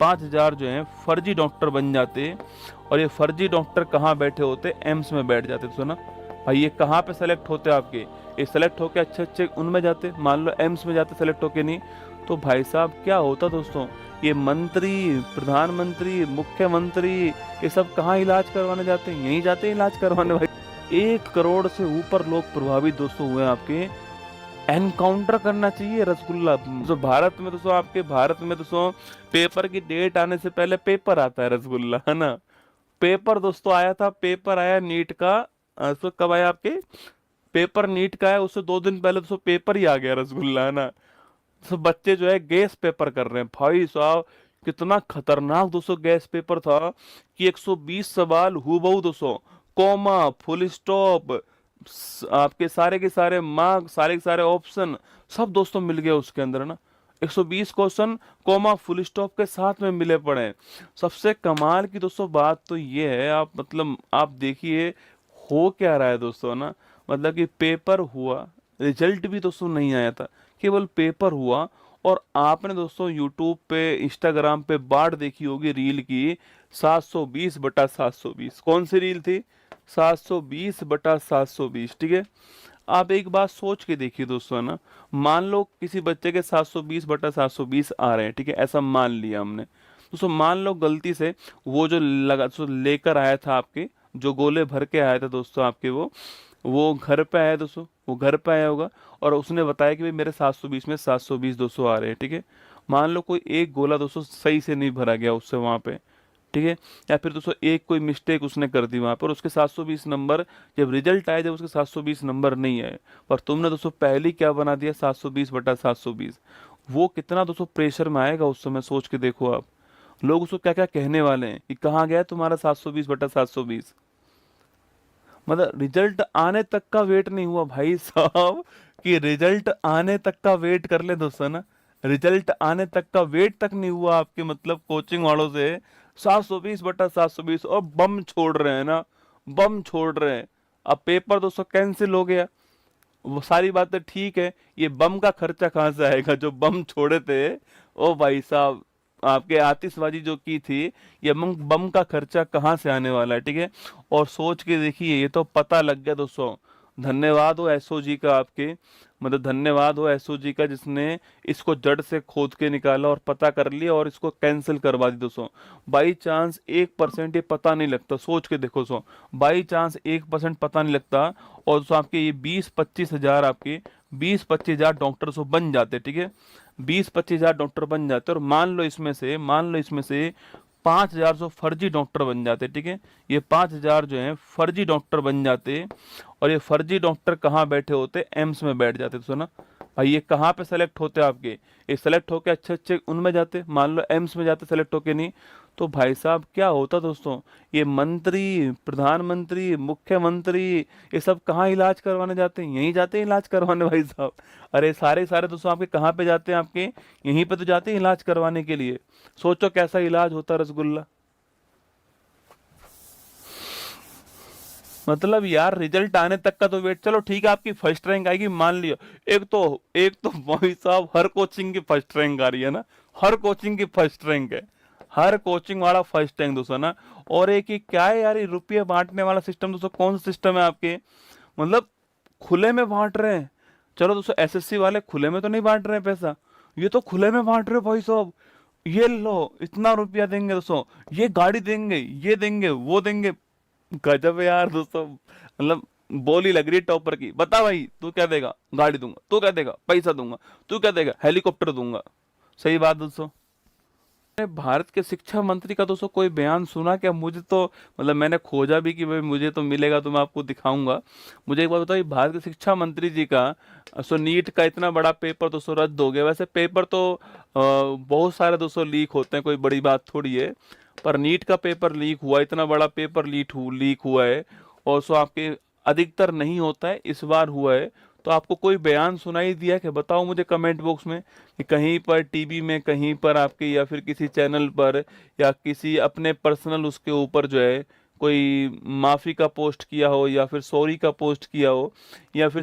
5,000 जो है फर्जी डॉक्टर बन जाते, और ये फर्जी डॉक्टर कहाँ बैठे होते, एम्स में बैठ जाते। तो सुना भाई, ये कहाँ पे सेलेक्ट होते आपके, ये सेलेक्ट होके अच्छे अच्छे उनमें जाते, मान लो एम्स में जाते सेलेक्ट होके नहीं, तो भाई साहब क्या होता दोस्तों, ये मंत्री, प्रधानमंत्री, मुख्यमंत्री, ये सब कहाँ इलाज करवाने जाते हैं, यहीं जाते हैं इलाज करवाने भाई। 1 करोड़ से ऊपर लोग प्रभावित दोस्तों हुए आपके। एनकाउंटर करना चाहिए रसगुल्ला। जो भारत में दोस्तों, आपके भारत में दोस्तों पेपर की डेट आने से पहले पेपर आता है रसगुल्ला, है ना। पेपर दोस्तों आया था, पेपर आया नीट का। तो कब आया आपके पेपर, नीट का है, उससे 2 दिन पहले दोस्तों पेपर ही आ गया रसगुल्ला, है ना। तो बच्चे जो है गैस पेपर कर रहे हैं भाई साहब। कितना खतरनाक दोस्तों गैस पेपर था कि 120 सवाल हूबहू दोस्तों, कॉमा, फुल स्टॉप, आपके सारे के सारे मार्क, सारे के सारे ऑप्शन, सब दोस्तों मिल गए उसके अंदर ना। 120 क्वेश्चन कॉमा फुल स्टॉप के साथ में मिले पड़े हैं। सबसे कमाल की दोस्तों बात तो ये है, आप मतलब आप देखिए हो क्या रहा है दोस्तों ना। मतलब कि पेपर हुआ, रिजल्ट भी दोस्तों नहीं आया था, केवल पेपर हुआ। और आपने दोस्तों यूट्यूब पे, इंस्टाग्राम पे बाढ़ देखी होगी रील की, 720/720। कौन सी रील थी, 720/720, ठीक है। आप एक बात सोच के देखिए दोस्तों, है ना। मान लो किसी बच्चे के 720/720 आ रहे हैं, ठीक है, ऐसा मान लिया हमने। दोस्तों मान लो गलती से वो जो लगा जो लेकर आया था आपके, जो गोले भर के आया था दोस्तों आपके, वो घर पे आया दोस्तों, वो घर पे आया होगा, और उसने बताया कि भाई मेरे 720 में 720 200 आ रहे हैं, ठीक है। मान लो कोई एक गोला दोस्तों सही से नहीं भरा गया उससे वहां पे, ठीक है। या फिर दोस्तों एक कोई मिस्टेक उसने कर दी वहां पर, उसके 720 नंबर, जब रिजल्ट आया जब उसके 720 नंबर नहीं आए, और तुमने दोस्तों पहले ही क्या बना दिया, 720/720। वो कितना दोस्तों प्रेशर में आएगा उस समय, सोच के देखो आप। लोग उसको क्या क्या कहने वाले हैं कि कहाँ गया तुम्हारा 720/720। मतलब रिजल्ट आने तक का वेट नहीं हुआ भाई साहब, कि रिजल्ट आने तक का वेट कर ले दोस्तों ना। रिजल्ट आने तक का वेट तक नहीं हुआ आपके, मतलब कोचिंग वालों से 720/720, और बम छोड़ रहे हैं ना, बम छोड़ रहे हैं। अब पेपर दोस्तों कैंसिल हो गया, वो सारी बातें ठीक है, ये बम का खर्चा कहाँ से आएगा, जो बम छोड़े थे ओ भाई साहब, आपके आतिशबाजी जो की थी, ये बम का खर्चा कहाँ से आने वाला है, ठीक है। और सोच के देखिए, ये तो पता लग गया दोस्तों। धन्यवाद हो एसओजी का आपके, मतलब धन्यवाद हो एसओजी का, जिसने इसको जड़ से खोद के निकाला और पता कर लिया और इसको कैंसिल करवा दी दोस्तों। बाई चांस 1% ये पता नहीं लगता, सोच के देखो सो, बाई चांस 1% पता नहीं लगता, और दोस्तों आपके ये 20-25 हजार, आपके 20-25 हजार डॉक्टर सो बन जाते, ठीक है। 20-25 हजार डॉक्टर बन जाते, और मान लो इसमें से 5,000 सो फर्जी डॉक्टर बन जाते, ठीक है। ये 5,000 जो है फर्जी डॉक्टर बन जाते, और ये फर्जी डॉक्टर कहाँ बैठे होते, एम्स में बैठ जाते। तो सुना भाई, ये कहाँ पे सेलेक्ट होते आपके, ये सेलेक्ट होके अच्छे अच्छे उनमें जाते, मान लो एम्स में जाते सेलेक्ट होके नहीं, तो भाई साहब क्या होता दोस्तों, ये मंत्री, प्रधानमंत्री, मुख्यमंत्री, ये सब कहाँ इलाज करवाने जाते हैं, यहीं जाते हैं इलाज करवाने भाई साहब। अरे सारे सारे दोस्तों आपके कहाँ पे जाते हैं, आपके यहीं पे तो जाते हैं इलाज करवाने के लिए। सोचो कैसा इलाज होता रसगुल्ला। मतलब यार रिजल्ट आने तक का तो वेट, चलो ठीक है आपकी फर्स्ट रैंक आएगी मान लियो। एक तो भाई साहब हर कोचिंग की फर्स्ट रैंक आ रही है ना, हर कोचिंग की फर्स्ट रैंक है, हर कोचिंग वाला फर्स्ट रैंक दोस्तों ना। और एक ये क्या है यार, ये रुपये बांटने वाला सिस्टम दोस्तों, कौन सा सिस्टम है आपके, मतलब खुले में बांट रहे हैं। चलो दोस्तों एसएससी वाले खुले में तो नहीं बांट रहे हैं पैसा, ये तो खुले में बांट रहे हो भाई साहब। ये लो इतना रुपया देंगे दोस्तों, ये गाड़ी देंगे, ये देंगे, वो देंगे। गजब है यार दोस्तों, मतलब बोली लग रही है टॉपर की। बता भाई तू क्या देगा, गाड़ी दूंगा, तू क्या देगा, पैसा दूंगा, तू क्या देगा, हेलीकॉप्टर दूंगा। सही बात दोस्तों। मैंने भारत के शिक्षा मंत्री का दोस्तों कोई बयान सुना क्या, मुझे तो मतलब मैंने खोजा भी कि भाई मुझे तो मिलेगा तो मैं आपको दिखाऊंगा। मुझे एक बात बताओ, ये भारत के शिक्षा मंत्री जी का सो नीट का इतना बड़ा पेपर दोस्तों रद्द हो गया। वैसे पेपर तो बहुत सारे दोस्तों लीक होते हैं, कोई बड़ी बात थोड़ी है, पर नीट का पेपर लीक हुआ, इतना बड़ा पेपर लीक हुआ है, और सो आपके अधिकतर नहीं होता है, इस बार हुआ है। तो आपको कोई बयान सुनाई दिया कि बताओ मुझे कमेंट बॉक्स में, कि कहीं पर टीवी में, कहीं पर आपके, या फिर किसी चैनल पर, या किसी अपने पर्सनल उसके ऊपर जो है कोई माफी का पोस्ट किया हो, या फिर सॉरी का पोस्ट किया हो, या फिर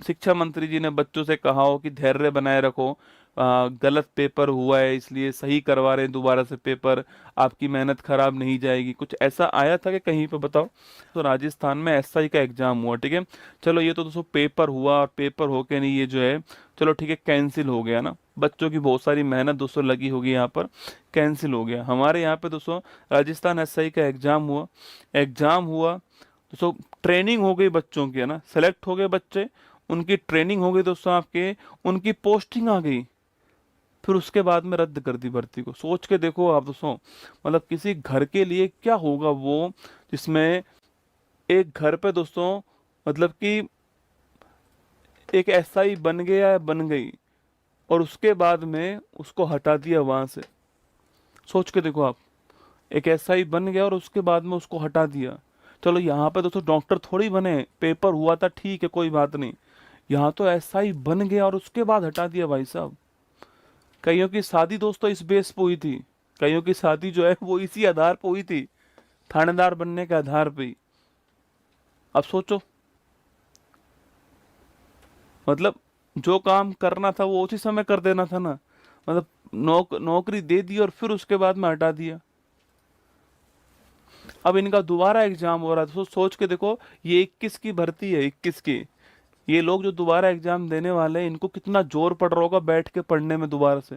शिक्षा मंत्री जी ने बच्चों से कहा हो कि धैर्य बनाए रखो, गलत पेपर हुआ है इसलिए सही करवा रहे हैं दोबारा से पेपर, आपकी मेहनत खराब नहीं जाएगी, कुछ ऐसा आया था कि कहीं पे बताओ? तो राजस्थान में एसआई का एग्जाम हुआ, ठीक है। चलो ये तो दोस्तों पेपर हुआ, और पेपर होके नहीं ये जो है, चलो ठीक है कैंसिल हो गया ना, बच्चों की बहुत सारी मेहनत दोस्तों लगी होगी यहाँ पर, कैंसिल हो गया। हमारे यहाँ पे दोस्तों राजस्थान एसआई का एग्जाम हुआ दोस्तों, ट्रेनिंग हो गई बच्चों की, है ना, सेलेक्ट हो गए बच्चे, उनकी ट्रेनिंग हो गई दोस्तों आपके, उनकी पोस्टिंग आ गई, फिर उसके बाद में रद्द कर दी भर्ती को। सोच के देखो आप दोस्तों, मतलब किसी घर के लिए क्या होगा वो, जिसमें एक घर पे दोस्तों, मतलब कि एक एसआई बन गया या बन गई, और उसके बाद में उसको हटा दिया वहां से। सोच के देखो आप, एक एसआई बन गया और उसके बाद में उसको हटा दिया। चलो यहाँ पे दोस्तों डॉक्टर थोड़ी बने, पेपर हुआ था ठीक है कोई बात नहीं, यहाँ तो एसआई बन गया और उसके बाद हटा दिया भाई साहब। कईयों की शादी दोस्तों इस बेस पे हुई थी, कईयों की शादी जो है वो इसी आधार पे हुई थी, थानेदार बनने के आधार पे ही। अब सोचो, मतलब जो काम करना था वो उसी समय कर देना था ना, मतलब नौकरी दे दी और फिर उसके बाद में हटा दिया। अब इनका दोबारा एग्जाम हो रहा था, सोच के देखो, ये 21 की भर्ती है, 21 की। ये लोग जो दोबारा एग्जाम देने वाले हैं, इनको कितना जोर पड़ रहा होगा बैठ के पढ़ने में दोबारा से,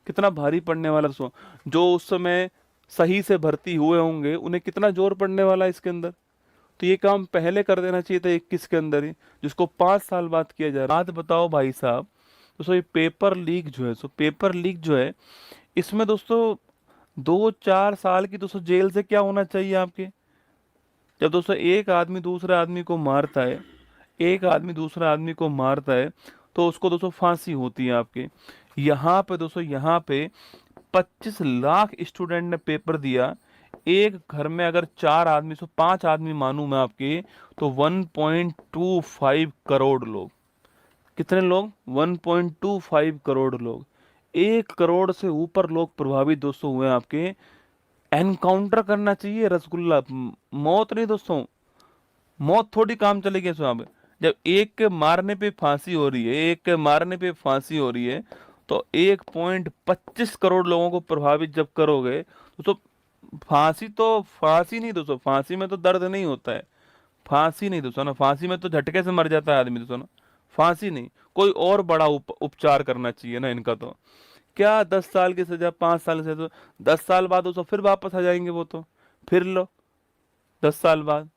कितना भारी पड़ने वाला सो, जो उस समय सही से भर्ती हुए होंगे उन्हें कितना जोर पड़ने वाला है इसके अंदर। तो ये काम पहले कर देना चाहिए था 21 के अंदर ही, जिसको 5 साल बाद किया जा रहा है। बात बताओ भाई साहब, तो सो ये पेपर लीक जो है, पेपर लीक जो है, इसमें दोस्तों 2-4 साल की दोस्तों जेल से क्या होना चाहिए आपके? जब दोस्तों एक आदमी दूसरे आदमी को मारता है, एक आदमी दूसरे आदमी को मारता है, तो उसको दोस्तों फांसी होती है आपके। यहाँ पे दोस्तों, यहाँ पे 25 लाख स्टूडेंट ने पेपर दिया, एक घर में अगर 4 आदमी, 5 आदमी मानूं मैं आपके, तो 1.25 करोड़ लोग। कितने लोग? 1.25 करोड़ लोग। 1 करोड़ से ऊपर लोग प्रभावित दोस्तों हुए आपके। एनकाउंटर करना चाहिए रसगुल्ला, मौत नहीं दोस्तों, मौत थोड़ी काम चलेगी इसमें। अब जब एक के मारने पे फांसी हो रही है, एक के मारने पे फांसी हो रही है, तो 1.25 करोड़ लोगों को प्रभावित जब करोगे, तो फांसी तो फांसी नहीं दोस्तों, फांसी में तो दर्द नहीं होता है, फांसी नहीं दोस्तों ना, फांसी में तो झटके से मर जाता है आदमी दोस्तों ना, फांसी नहीं, कोई और बड़ा उपचार करना चाहिए ना इनका तो। क्या 10 साल की सजा, 5 साल से, तो 10 साल बाद दोस्तों फिर वापस आ जाएंगे वो तो, फिर लो 10 साल बाद।